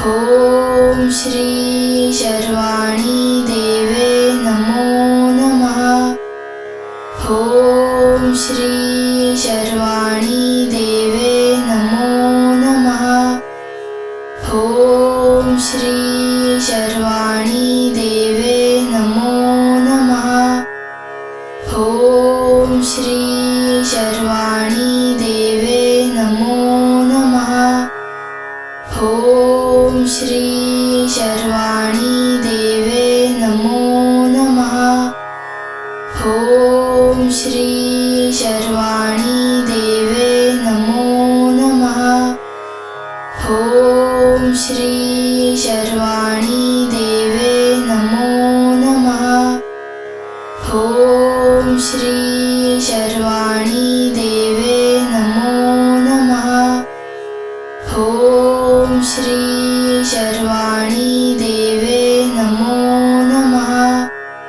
ॐ श्री शर्वाणी देवे नमो नमः। ॐ श्री शर्वाणी देवे नमो नमः। ॐ श्री शर्वाणी देवे नमो नमः। ॐ श्री शर्वाणी देवे नमो नमः। ॐ श्री शर्वाणी देवे नमो नमः। ॐ श्री शर्वाणी देवे नमो नमः। ॐ श्री शर्वाणी देवे नमो नमः। ॐ श्री शर्वाणी देवे नमो नमः। ॐ श्री शर्वाणी